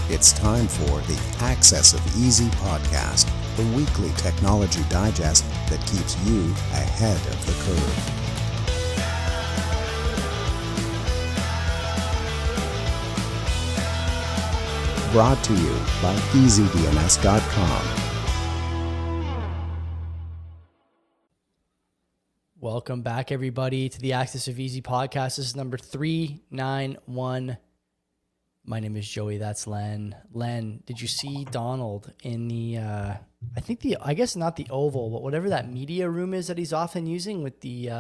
It's time for the Access of Easy podcast, the weekly technology digest that keeps you ahead of the curve. Brought to you by EasyDNS.com. Welcome back, everybody, to the Access of Easy podcast. This is number 391. My name is Joey. That's Len. Len, did you see Donald in the, I guess not the Oval, but whatever that media room is that he's often using with the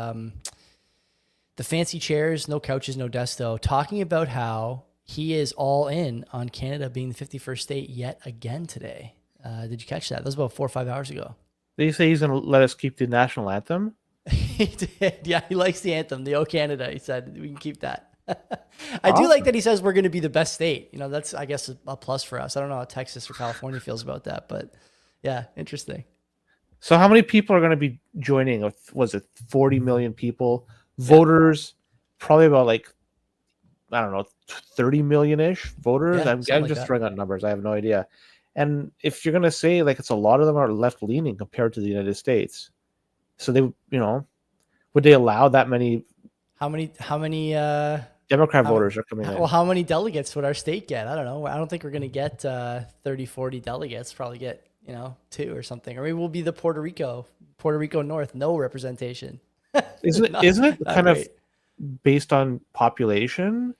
fancy chairs, no couches, no desks, though, talking about how he is all in on Canada being the 51st state yet again today. Did you catch that? That was about 4 or 5 hours ago. Did he say he's going to let us keep the national anthem? He did. Yeah, he likes the anthem, the O Canada. He said we can keep that. I do like that he says we're going to be the best state. You know, that's, I guess, a plus for us. I don't know how Texas or California feels about that, but yeah, interesting. So how many people are going to be joining? Was it 40 million people? Voters, probably about 30 million-ish voters. Yeah, I'm like just that. throwing out numbers. I have no idea. And if you're going to say it's a lot of them are left-leaning compared to the United States. So they, would they allow that many? How many Democrat voters are coming in. Well, how many delegates would our state get? I don't know. I don't think we're going to get 30, 40 delegates. Probably get, 2 or something. Or maybe we'll be the Puerto Rico North, no representation. Isn't it kind great. of based on population?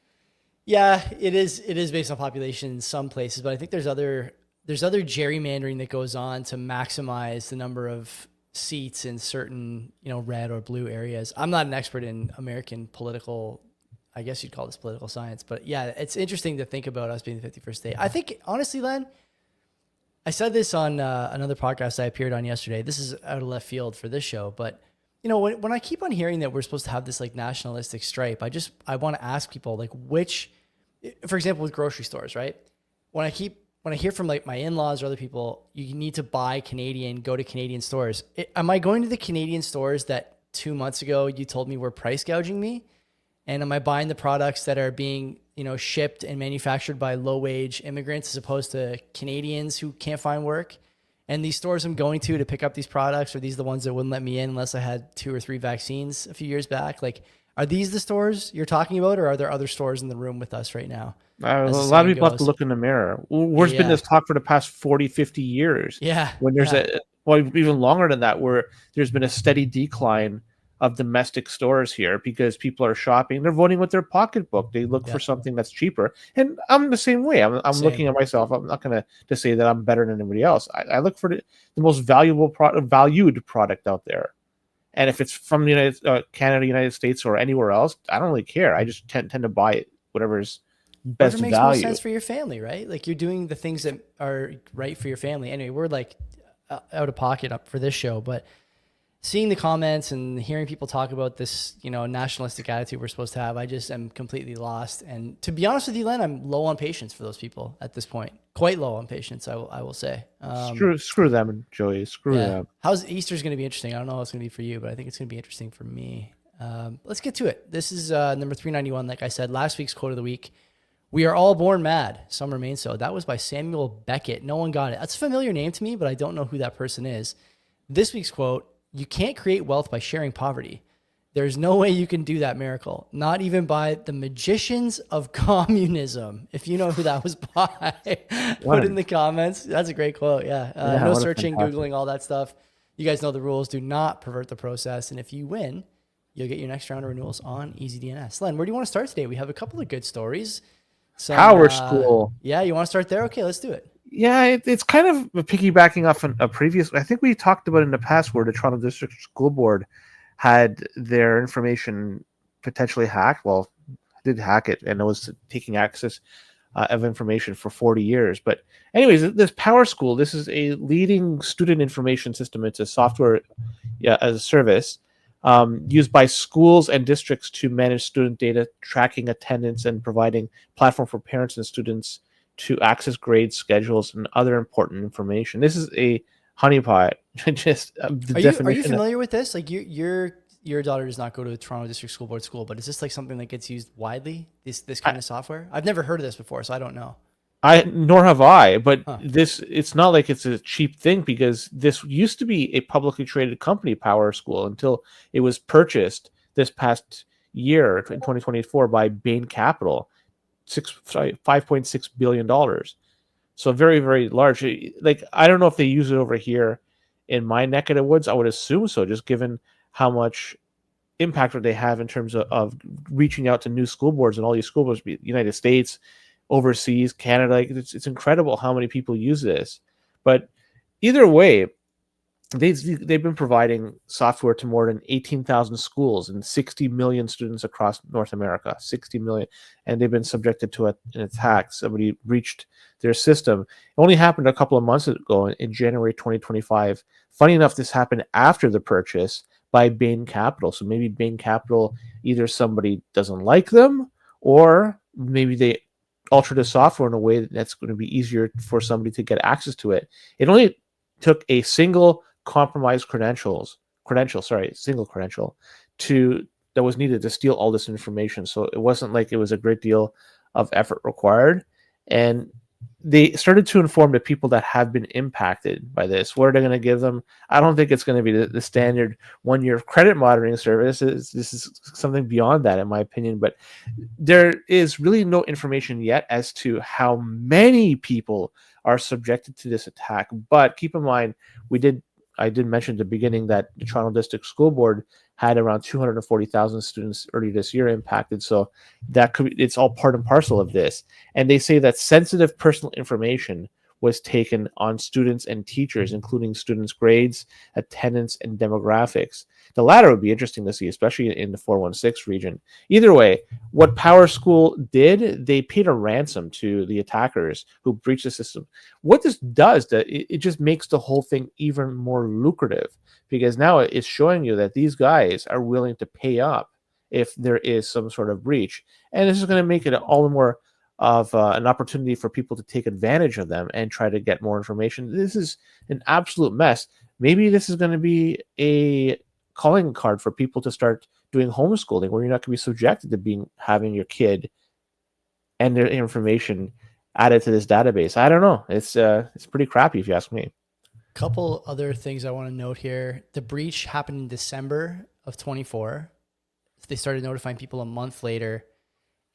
Yeah, it is. It is based on population in some places, but I think there's other gerrymandering that goes on to maximize the number of seats in certain, red or blue areas. I'm not an expert in American political, I guess you'd call this political science, but yeah, it's interesting to think about us being the 51st state. I think, honestly, Len, I said this on another podcast I appeared on yesterday. This is out of left field for this show, but when I keep on hearing that we're supposed to have this nationalistic stripe, I want to ask people which, for example, with grocery stores, right? When I hear from my in-laws or other people, you need to buy Canadian, go to Canadian stores. Am I going to the Canadian stores that 2 months ago you told me were price gouging me? And am I buying the products that are being, shipped and manufactured by low-wage immigrants as opposed to Canadians who can't find work? And these stores I'm going to pick up these products, are these the ones that wouldn't let me in unless I had 2 or 3 vaccines a few years back? Are these the stores you're talking about, or are there other stores in the room with us right now? A lot of people have to look in the mirror. There's been this talk for the past 40, 50 years. Yeah. When there's even longer than that, where there's been a steady decline of domestic stores here because people are shopping. They're voting with their pocketbook. They look for something that's cheaper. And I'm the same way. I'm looking at myself. I'm not going to say that I'm better than anybody else. I look for the most valued product out there. And if it's from the Canada, United States, or anywhere else, I don't really care. I just tend to buy it, whatever's best makes value. Makes more sense for your family, right? You're doing the things that are right for your family. Anyway, we're out of pocket up for this show, but seeing the comments and hearing people talk about this, nationalistic attitude we're supposed to have, I just am completely lost. And to be honest with you, Len, I'm low on patience for those people at this point. Quite low on patience, I will say. Screw them, Joey. Screw them. How's Easter's going to be interesting? I don't know how it's going to be for you, but I think it's going to be interesting for me. Let's get to it. This is number 391. Like I said, last week's quote of the week. We are all born mad. Some remain so. That was by Samuel Beckett. No one got it. That's a familiar name to me, but I don't know who that person is. This week's quote: you can't create wealth by sharing poverty. There's no way you can do that miracle. Not even by the magicians of communism. If you know who that was by, put in the comments. That's a great quote. Yeah. No searching, Googling, all that stuff. You guys know the rules. Do not pervert the process. And if you win, you'll get your next round of renewals on EasyDNS. Len, where do you want to start today? We have a couple of good stories. PowerSchool. Yeah, you want to start there? Okay, let's do it. Yeah, it's kind of piggybacking off a previous. I think we talked about in the past where the Toronto District School Board had their information potentially hacked. Well, did hack it, and it was taking access of information for 40 years. But anyways, this PowerSchool, this is a leading student information system. It's a software as a service used by schools and districts to manage student data, tracking attendance, and providing platform for parents and students to access grades, schedules, and other important information. This is a honeypot. Just Are you familiar with this? Your daughter does not go to a Toronto District School Board school, but is this something that gets used widely? This kind of software? I've never heard of this before, so I don't know. Nor have I, but Huh. it's not like it's a cheap thing, because this used to be a publicly traded company, PowerSchool, until it was purchased this past year in 2024 by Bain Capital, $5.6 billion. So very, very large. Like, I don't know if they use it over here in my neck of the woods. I would assume so, just given how much impact that they have in terms of reaching out to new school boards, and all these school boards, United States, overseas, Canada. Like, it's incredible how many people use this. But either way, they've been providing software to more than 18,000 schools and 60 million students across North America. 60 million, and they've been subjected to an attack. Somebody breached their system. It only happened a couple of months ago, in January 2025. Funny enough, this happened after the purchase by Bain Capital. So maybe Bain Capital, either somebody doesn't like them, or maybe they alter the software in a way that's going to be easier for somebody to get access to it. It only took a single compromised single credential that was needed to steal all this information. So it wasn't like it was a great deal of effort required. And they started to inform the people that have been impacted by this. What are they going to give them? I don't think it's going to be the standard 1 year credit monitoring service. This is something beyond that, in my opinion. But there is really no information yet as to how many people are subjected to this attack. But keep in mind, I did mention at the beginning that the Toronto District School Board had around 240,000 students earlier this year impacted. So it's all part and parcel of this. And they say that sensitive personal information was taken on students and teachers, including students' grades, attendance, and demographics. The latter would be interesting to see, especially in the 416 region. Either way, what PowerSchool did, they paid a ransom to the attackers who breached the system. What this does, it just makes the whole thing even more lucrative, because now it's showing you that these guys are willing to pay up if there is some sort of breach. And this is going to make it all the more of an opportunity for people to take advantage of them and try to get more information. This is an absolute mess. Maybe this is going to be a calling card for people to start doing homeschooling, where you're not going to be subjected to having your kid and their information added to this database. I don't know. It's pretty crappy, if you ask me. Couple other things I want to note here. The breach happened in December of 24. They started notifying people a month later,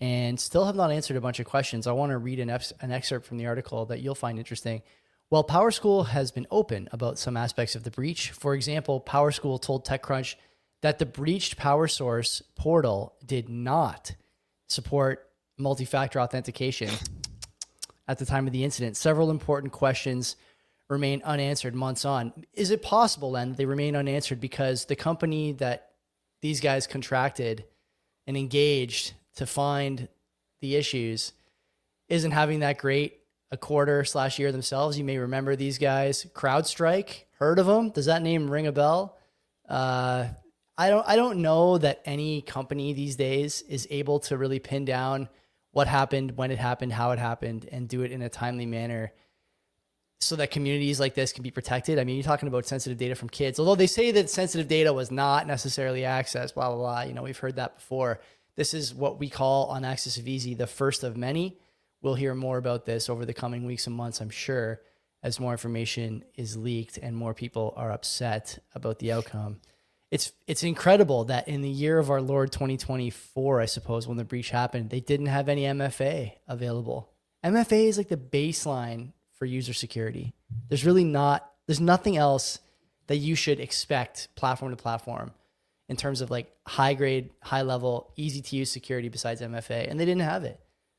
and still have not answered a bunch of questions. I want to read an excerpt from the article that you'll find interesting. While PowerSchool has been open about some aspects of the breach, for example, PowerSchool told TechCrunch that the breached PowerSource portal did not support multi-factor authentication at the time of the incident. Several important questions remain unanswered months on. Is it possible, then, they remain unanswered because the company that these guys contracted and engaged to find the issues isn't having that great a quarter/year themselves? You may remember these guys. CrowdStrike, heard of them? Does that name ring a bell? I don't know that any company these days is able to really pin down what happened, when it happened, how it happened, and do it in a timely manner so that communities like this can be protected. I mean, you're talking about sensitive data from kids, although they say that sensitive data was not necessarily accessed, blah, blah, blah. You know, we've heard that before. This is what we call on Axis of Easy, the first of many. We'll hear more about this over the coming weeks and months, I'm sure, as more information is leaked and more people are upset about the outcome. It's incredible that in the year of our Lord 2024, I suppose, when the breach happened, they didn't have any MFA available. MFA is like the baseline for user security. There's nothing else that you should expect platform to platform in terms of like high grade, high level, easy to use security besides MFA. And they didn't have it.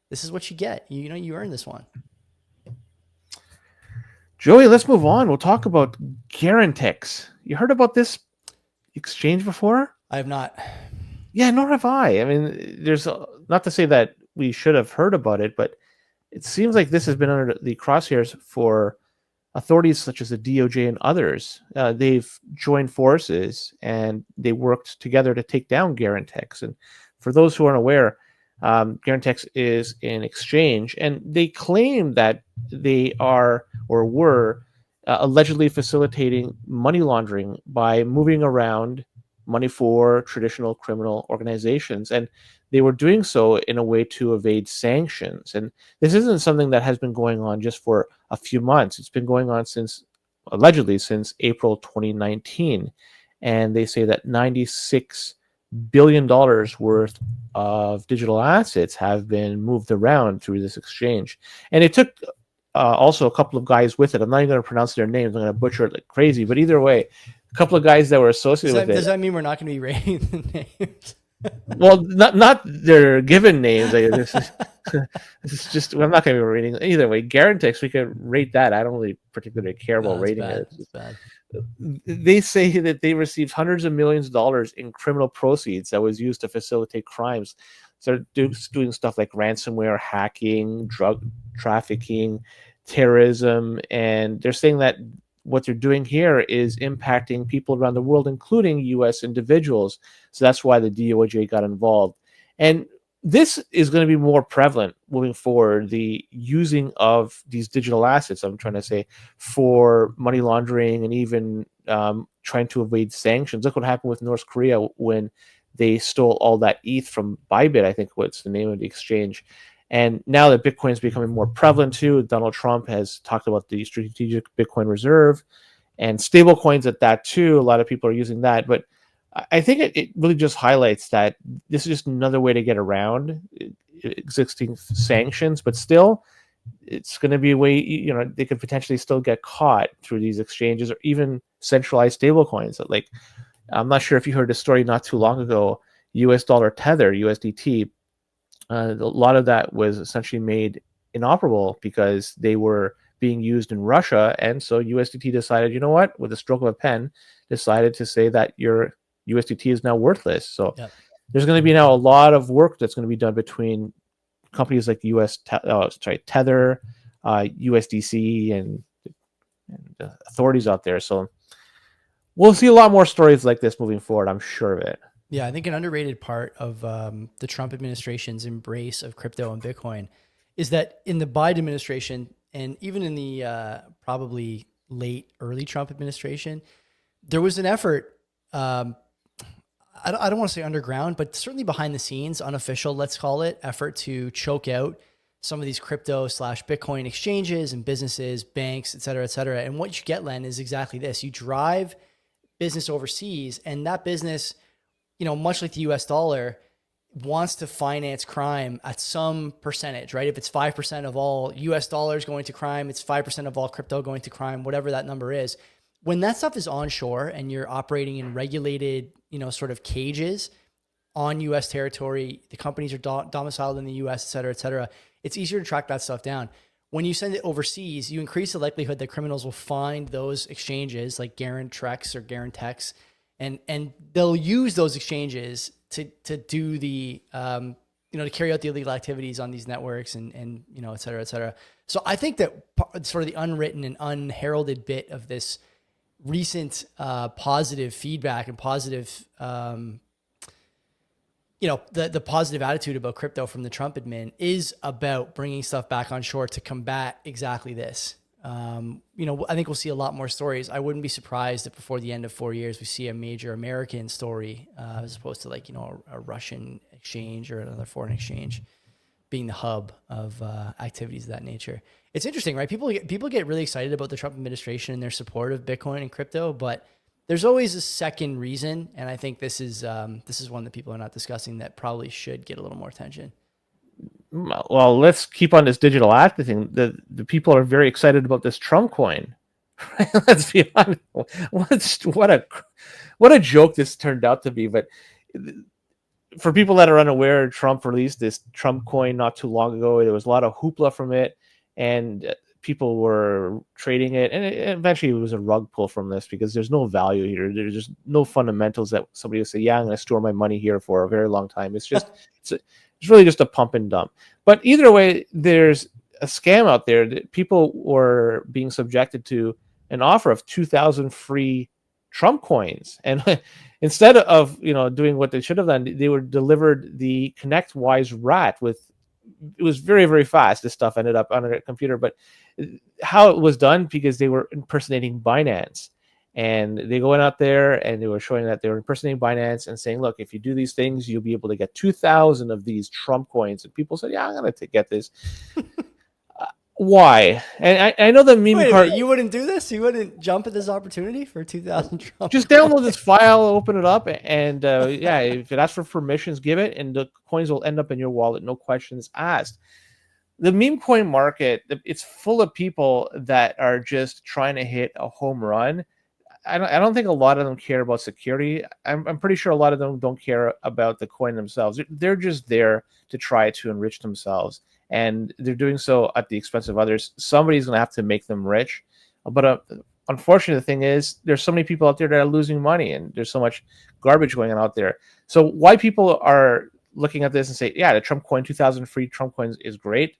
This is what you get. You earn this one. Joey, let's move on. We'll talk about Garantex. You heard about this exchange before? I have not. Yeah, nor have I. I mean, there's not to say that we should have heard about it, but it seems like this has been under the crosshairs for authorities such as the DOJ and others. They've joined forces and they worked together to take down Garantex. And for those who aren't aware, Garantex is an exchange, and they claim that they are or were allegedly facilitating money laundering by moving around money for traditional criminal organizations. And they were doing so in a way to evade sanctions. And this isn't something that has been going on just for a few months. It's been going on allegedly since April 2019. And they say that $96 billion worth of digital assets have been moved around through this exchange. And it took also a couple of guys with it. I'm not even going to pronounce their names. I'm going to butcher it like crazy. But either way, a couple of guys that were associated with it. Does that mean we're not going to be rating the names? Well, not their given names. This is just. I'm not going to be rating either way. Garantex, we could rate that. I don't really particularly care about rating it. It's bad. They say that they received hundreds of millions of dollars in criminal proceeds that was used to facilitate crimes. So they're doing stuff like ransomware, hacking, drug trafficking, terrorism, and they're saying that what they're doing here is impacting people around the world, including U.S. individuals. So that's why the DOJ got involved. And this is going to be more prevalent moving forward, the using of these digital assets, I'm trying to say, for money laundering and even trying to evade sanctions. Look what happened with North Korea when they stole all that ETH from Bybit, I think what's the name of the exchange. And now that Bitcoin is becoming more prevalent too, Donald Trump has talked about the strategic Bitcoin reserve and stable coins at that too. A lot of people are using that. But I think it really just highlights that this is just another way to get around existing sanctions. But still, it's going to be a way, they could potentially still get caught through these exchanges or even centralized stable coins. Like, I'm not sure if you heard a story not too long ago, US dollar tether, USDT. A lot of that was essentially made inoperable because they were being used in Russia. And so USDT decided, you know what, with a stroke of a pen, decided to say that your USDT is now worthless. So there's going to be now a lot of work that's going to be done between companies like Tether, USDC, and authorities out there. So we'll see a lot more stories like this moving forward. I'm sure of it. Yeah, I think an underrated part of the Trump administration's embrace of crypto and Bitcoin is that in the Biden administration and even in the probably early Trump administration, there was an effort, I don't want to say underground, but certainly behind the scenes, unofficial, let's call it, effort to choke out some of these crypto/Bitcoin exchanges and businesses, banks, et cetera, et cetera. And what you get, Len, is exactly this. You drive business overseas, and that business, much like the US dollar, wants to finance crime at some percentage, right? If it's 5% of all US dollars going to crime, it's 5% of all crypto going to crime, whatever that number is. When that stuff is onshore and you're operating in regulated, sort of cages on US territory, the companies are domiciled in the US, et cetera, it's easier to track that stuff down. When you send it overseas, you increase the likelihood that criminals will find those exchanges like Garantex or Garantex, and they'll use those exchanges to do the, to carry out the illegal activities on these networks and et cetera, et cetera. So I think that sort of the unwritten and unheralded bit of this recent positive feedback and positive, the positive attitude about crypto from the Trump admin is about bringing stuff back on shore to combat exactly this. I think we'll see a lot more stories. I wouldn't be surprised if before the end of 4 years, we see a major American story, as opposed to a Russian exchange or another foreign exchange being the hub of activities of that nature. It's interesting, right? People get really excited about the Trump administration and their support of Bitcoin and crypto, but there's always a second reason. And I think this is one that people are not discussing that probably should get a little more attention. Well, let's keep on this digital asset thing. The people are very excited about this Trump coin. Let's be honest. What a joke this turned out to be. But for people that are unaware, Trump released this Trump coin not too long ago. There was a lot of hoopla from it, and people were trading it. And eventually it was a rug pull from this because there's no value here. There's just no fundamentals that somebody would say, yeah, I'm going to store my money here for a very long time. It's just it's really just a pump and dump. But either way, there's a scam out there that people were being subjected to an offer of 2,000 free Trump coins. And instead of doing what they should have done, they were delivered the ConnectWise rat it was very, very fast. This stuff ended up on a computer. But how it was done, because they were impersonating Binance. And they go out there and they were showing that they were impersonating Binance and saying, look, if you do these things, you'll be able to get 2,000 of these Trump coins. And people said, yeah, I'm going to get this. Why? And I know the meme Wait a part. minute, you wouldn't do this? You wouldn't jump at this opportunity for 2,000 Trump? Just download this file, open it up, and yeah, if it asks for permissions, give it, and the coins will end up in your wallet, no questions asked. The meme coin market, it's full of people that are just trying to hit a home run. I don't think a lot of them care about security. I'm pretty sure a lot of them don't care about the coin themselves. They're just there to try to enrich themselves, and they're doing so at the expense of others. Somebody's going to have to make them rich. But unfortunately, the thing is, there's so many people out there that are losing money, and there's so much garbage going on out there. So why people are looking at this and say, yeah, the Trump coin, 2,000 free Trump coins is great,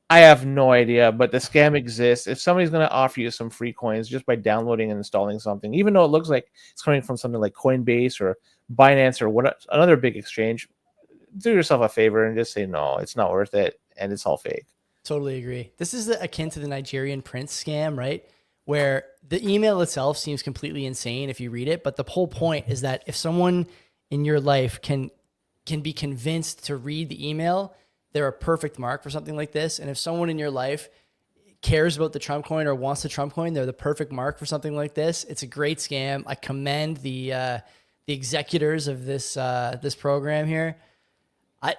I have no idea, but the scam exists. If somebody's going to offer you some free coins just by downloading and installing something, even though it looks like it's coming from something like Coinbase or Binance or another big exchange, do yourself a favor and just say, no, it's not worth it, and it's all fake. Totally agree. This is akin to the Nigerian prince scam, right? Where the email itself seems completely insane if you read it, but the whole point is that if someone in your life can be convinced to read the email, they're a perfect mark for something like this. And if someone in your life cares about the Trump coin or wants the Trump coin, they're the perfect mark for something like this. It's a great scam. I commend the executors of this program here.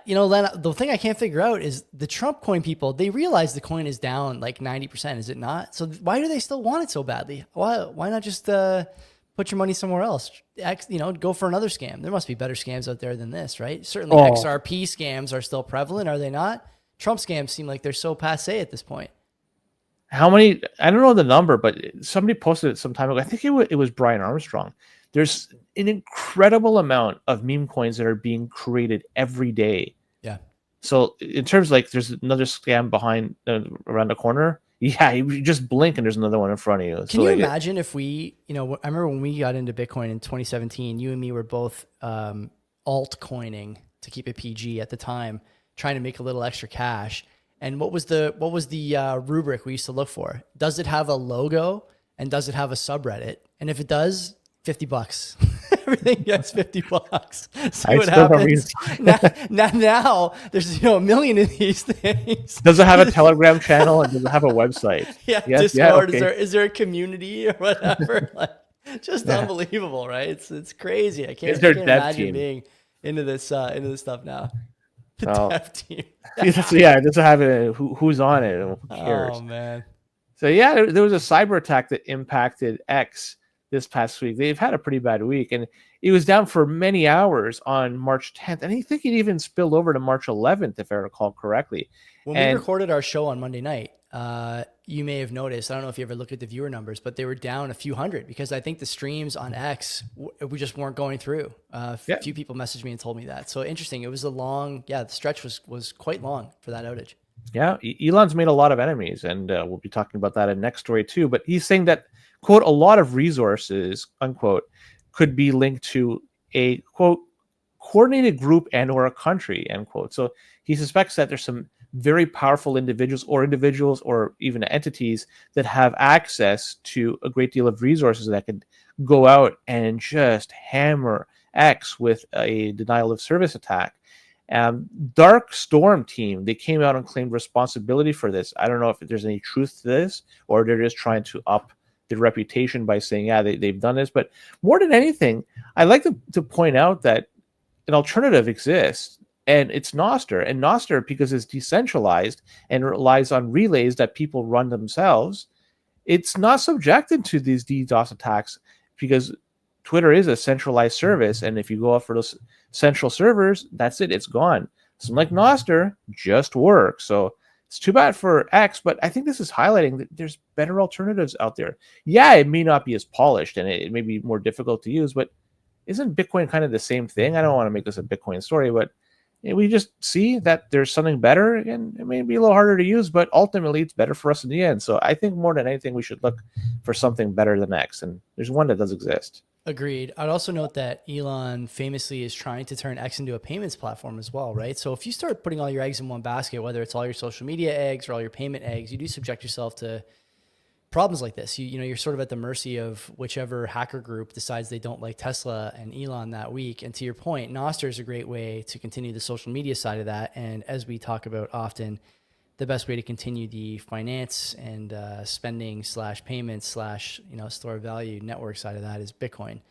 Len, the thing I can't figure out is the Trump coin people, they realize the coin is down like 90%, is it not? So why do they still want it so badly? Why not just put your money somewhere else? Go for another scam. There must be better scams out there than this, right? Certainly XRP scams are still prevalent, are they not? Trump scams seem like they're so passé at this point. How many? I don't know the number, but somebody posted it some time ago. I think it was Brian Armstrong. There's an incredible amount of meme coins that are being created every day. Yeah. So in terms of like, there's another scam behind around the corner. Yeah, you just blink and there's another one in front of you. Can you imagine if we, I remember when we got into Bitcoin in 2017, you and me were both altcoining, to keep it PG at the time, trying to make a little extra cash. And what was the rubric we used to look for? Does it have a logo and does it have a subreddit? And if it does, $50. Everything gets $50. See what happens. Now there's a million of these things. Does it have a Telegram channel and does it have a website? Yeah, yes, Discord. Yeah, okay. Is there a community or whatever? Just unbelievable, right? It's crazy. I can't imagine being into this stuff now. The dev team. It doesn't have it. Who's on it? Who cares? Oh man. So yeah, there was a cyber attack that impacted X this past week. They've had a pretty bad week, and it was down for many hours on March 10th. And I think it even spilled over to March 11th, if I recall correctly. When we recorded our show on Monday night, you may have noticed, I don't know if you ever looked at the viewer numbers, but they were down a few hundred because I think the streams on X, we just weren't going through. A few people messaged me and told me that. So interesting. It was the stretch was quite long for that outage. Yeah, Elon's made a lot of enemies, and we'll be talking about that in next story too. But he's saying that, quote, a lot of resources, unquote, could be linked to a, quote, coordinated group and or a country, end quote. So he suspects that there's some very powerful individuals or even entities that have access to a great deal of resources that could go out and just hammer X with a denial of service attack. Dark Storm team, they came out and claimed responsibility for this. I don't know if there's any truth to this or they're just trying to up their reputation by saying, yeah, they've done this. But more than anything, I like to point out that an alternative exists, and it's Nostr. And Nostr, because it's decentralized and relies on relays that people run themselves, it's not subjected to these DDoS attacks because Twitter is a centralized service. And if you go out for those central servers, that's it. It's gone. Something like Nostr just works. So it's too bad for X, but I think this is highlighting that there's better alternatives out there. Yeah, it may not be as polished and it may be more difficult to use, but isn't Bitcoin kind of the same thing? I don't want to make this a Bitcoin story, but we just see that there's something better, and it may be a little harder to use, but ultimately it's better for us in the end. So I think more than anything, we should look for something better than X, and there's one that does exist. Agreed. I'd also note that Elon famously is trying to turn X into a payments platform as well, right? So if you start putting all your eggs in one basket, whether it's all your social media eggs or all your payment eggs, you do subject yourself to problems like this. You're sort of at the mercy of whichever hacker group decides they don't like Tesla and Elon that week. And to your point, Nostr is a great way to continue the social media side of that. And as we talk about often, the best way to continue the finance and spending / payments / store of value network side of that is Bitcoin.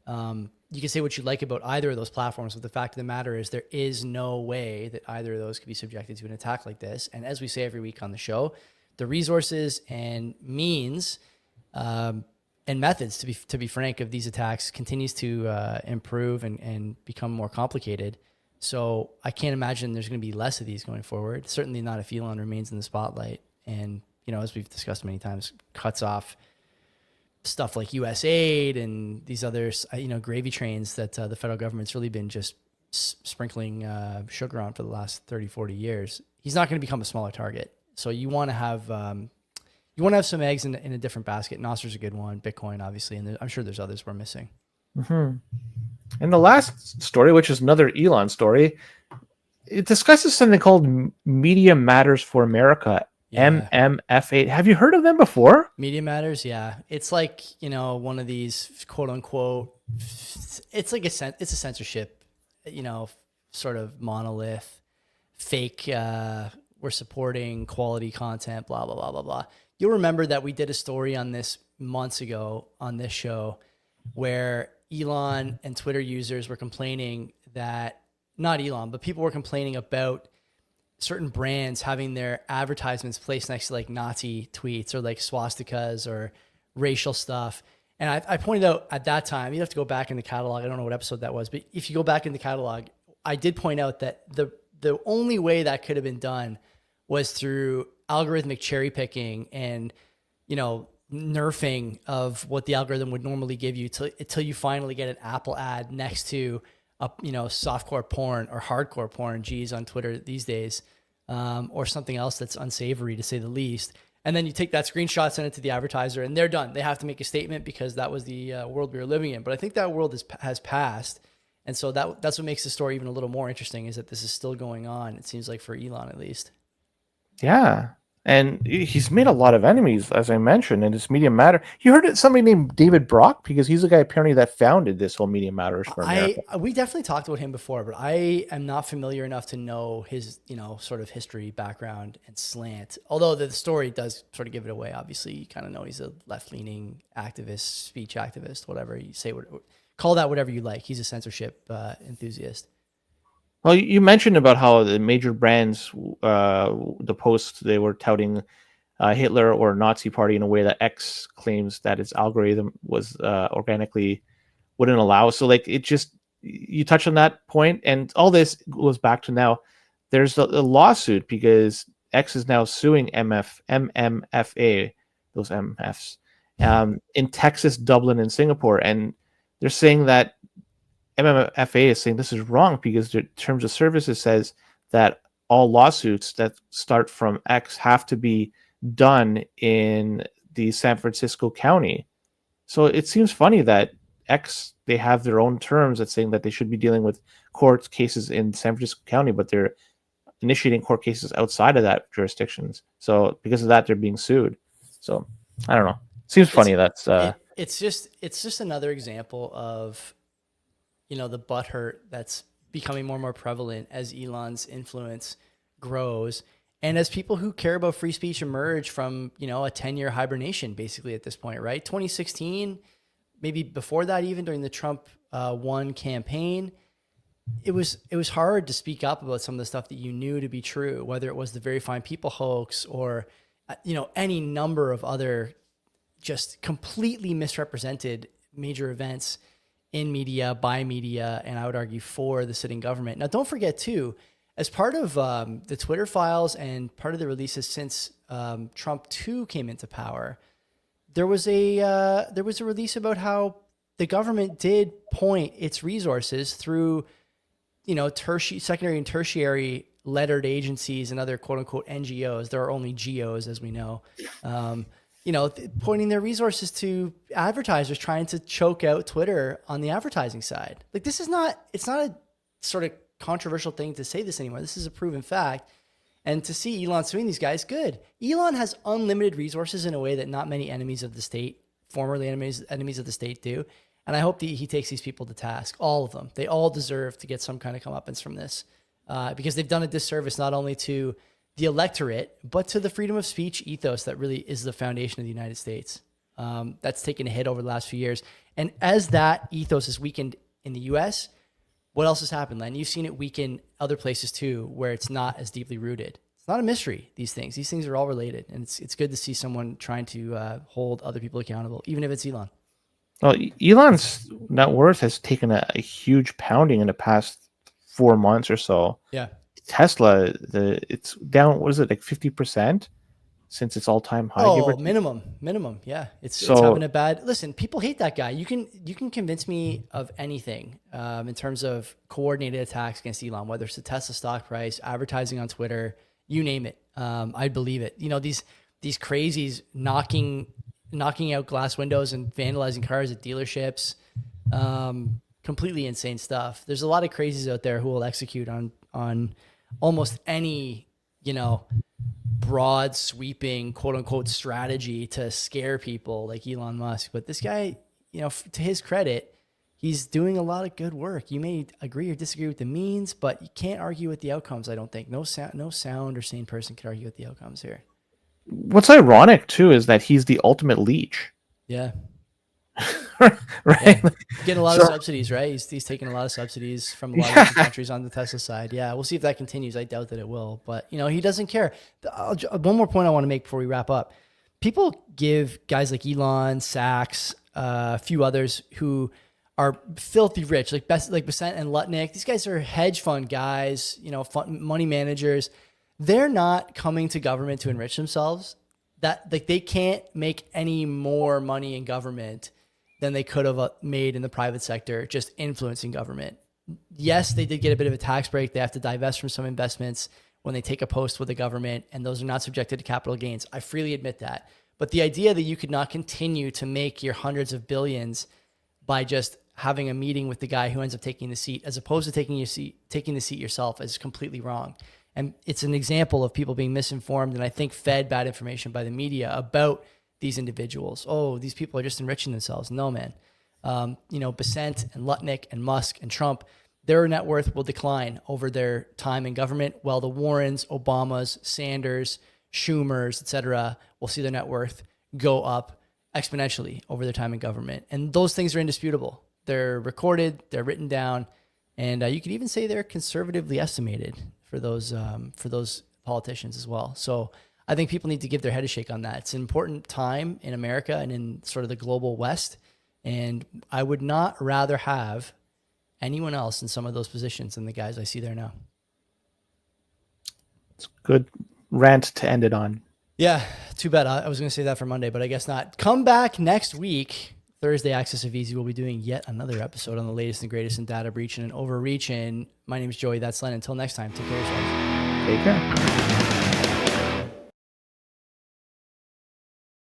You can say what you like about either of those platforms, but the fact of the matter is there is no way that either of those could be subjected to an attack like this. And as we say every week on the show, the resources and means and methods, to be frank, of these attacks continues to improve and become more complicated. So I can't imagine there's going to be less of these going forward. Certainly not if Elon remains in the spotlight. And, as we've discussed many times, cuts off stuff like US aid and these other, gravy trains that the federal government's really been just sprinkling sugar on for the last 30, 40 years. He's not going to become a smaller target. So you want to have some eggs in a different basket. Nostr's a good one, Bitcoin, obviously, and I'm sure there's others we're missing. Mm-hmm. And the last story, which is another Elon story, it discusses something called Media Matters for America, MMFA. Have you heard of them before? Media Matters, yeah. It's like, one of these quote unquote, it's like it's a censorship, sort of monolith, fake, we're supporting quality content, blah, blah, blah, blah, blah. You'll remember that we did a story on this months ago on this show where Elon and Twitter users were complaining that, not Elon, but people were complaining about certain brands having their advertisements placed next to like Nazi tweets or like swastikas or racial stuff. And I pointed out at that time, you have to go back in the catalog. I don't know what episode that was, but if you go back in the catalog, I did point out that the only way that could have been done was through algorithmic cherry picking and, nerfing of what the algorithm would normally give you till you finally get an Apple ad next to a, softcore porn or hardcore porn, geez, on Twitter these days, or something else that's unsavory to say the least. And then you take that screenshot, send it to the advertiser, and they're done. They have to make a statement because that was the world we were living in. But I think that world has passed. And so that's what makes the story even a little more interesting, is that this is still going on, it seems like, for Elon at least. Yeah. And he's made a lot of enemies, as I mentioned, in this Media Matter. You heard of somebody named David Brock? Because he's the guy apparently that founded this whole Media Matters for America. We definitely talked about him before, but I am not familiar enough to know his, sort of history, background, and slant. Although the story does sort of give it away. Obviously, you kind of know he's a left-leaning activist, speech activist, whatever you say. Call that whatever you like. He's a censorship enthusiast. Well, you mentioned about how the major brands, the posts, they were touting Hitler or Nazi party in a way that X claims that its algorithm was organically wouldn't allow. So like you touched on that point, and all this goes back to now there's a lawsuit because X is now suing MMFA, those MFs, in Texas, Dublin, and Singapore. And they're saying that MMFA is saying this is wrong because the terms of services says that all lawsuits that start from X have to be done in the San Francisco County. So it seems funny that X, they have their own terms that saying that they should be dealing with court cases in San Francisco County, but they're initiating court cases outside of that jurisdictions. So because of that, they're being sued. So I don't know. Seems funny. It's just another example of, the butthurt that's becoming more and more prevalent as Elon's influence grows. And as people who care about free speech emerge from, a 10-year hibernation, basically at this point, right? 2016, maybe before that, even during the Trump 1 campaign, it was hard to speak up about some of the stuff that you knew to be true, whether it was the Very Fine People hoax or, any number of other just completely misrepresented major events in media, by media, and I would argue for the sitting government. Now, don't forget too, as part of the Twitter files and part of the releases since Trump 2 came into power, there was a release about how the government did point its resources through, secondary and tertiary lettered agencies and other quote unquote NGOs. There are only GOs, as we know. Pointing their resources to advertisers trying to choke out Twitter on the advertising side. Like it's not a sort of controversial thing to say this anymore. This is a proven fact. And to see Elon suing these guys, good. Elon has unlimited resources in a way that not many enemies of the state, formerly enemies of the state, do. And I hope that he takes these people to task, all of them. They all deserve to get some kind of comeuppance from this, because they've done a disservice not only to the electorate, but to the freedom of speech ethos that really is the foundation of the United States. That's taken a hit over the last few years. And as that ethos is weakened in the US, what else has happened, Len? You've seen it weaken other places too, where it's not as deeply rooted. It's not a mystery, these things. These things are all related. And it's good to see someone trying to hold other people accountable, even if it's Elon. Well, Elon's net worth has taken a huge pounding in the past 4 months or so. Yeah. Tesla, it's down, what is it, like 50% since its all-time high? Oh, minimum. Yeah. It's having a bad, listen, people hate that guy. You can convince me of anything in terms of coordinated attacks against Elon, whether it's the Tesla stock price, advertising on Twitter, you name it. I'd believe it. You know, these crazies knocking out glass windows and vandalizing cars at dealerships, completely insane stuff. There's a lot of crazies out there who will execute on almost any, broad sweeping quote unquote strategy to scare people like Elon Musk. But this guy, to his credit, he's doing a lot of good work. You may agree or disagree with the means, but you can't argue with the outcomes. I don't think no sound or sane person can argue with the outcomes here. What's ironic too is that he's the ultimate leech. Yeah. Right. Yeah. Getting a lot of subsidies, right? He's taking a lot of subsidies from a lot of different countries on the Tesla side. Yeah, we'll see if that continues. I doubt that it will, but he doesn't care. One more point I want to make before we wrap up. People give guys like Elon, Sachs, a few others who are filthy rich, like Besant and Lutnick. These guys are hedge fund guys, money managers. They're not coming to government to enrich themselves. That they can't make any more money in government than they could have made in the private sector, just influencing government. Yes, they did get a bit of a tax break. They have to divest from some investments when they take a post with the government, and those are not subjected to capital gains. I freely admit that. But the idea that you could not continue to make your hundreds of billions by just having a meeting with the guy who ends up taking the seat, as opposed to taking the seat yourself, is completely wrong. And it's an example of people being misinformed and I think fed bad information by the media about these individuals. Oh, these people are just enriching themselves. No, man. Besant and Lutnick and Musk and Trump, their net worth will decline over their time in government, while the Warrens, Obamas, Sanders, Schumers, etc., will see their net worth go up exponentially over their time in government. And those things are indisputable. They're recorded, they're written down, and you could even say they're conservatively estimated for those politicians as well. So I think people need to give their head a shake on that. It's an important time in America and in sort of the global West. And I would not rather have anyone else in some of those positions than the guys I see there now. It's a good rant to end it on. Yeah, too bad. I was going to say that for Monday, but I guess not. Come back next week. Thursday, Access of Easy, we'll be doing yet another episode on the latest and greatest in data breach and overreach. And my name is Joey. That's Len. Until next time, take care of yourselves. Take care.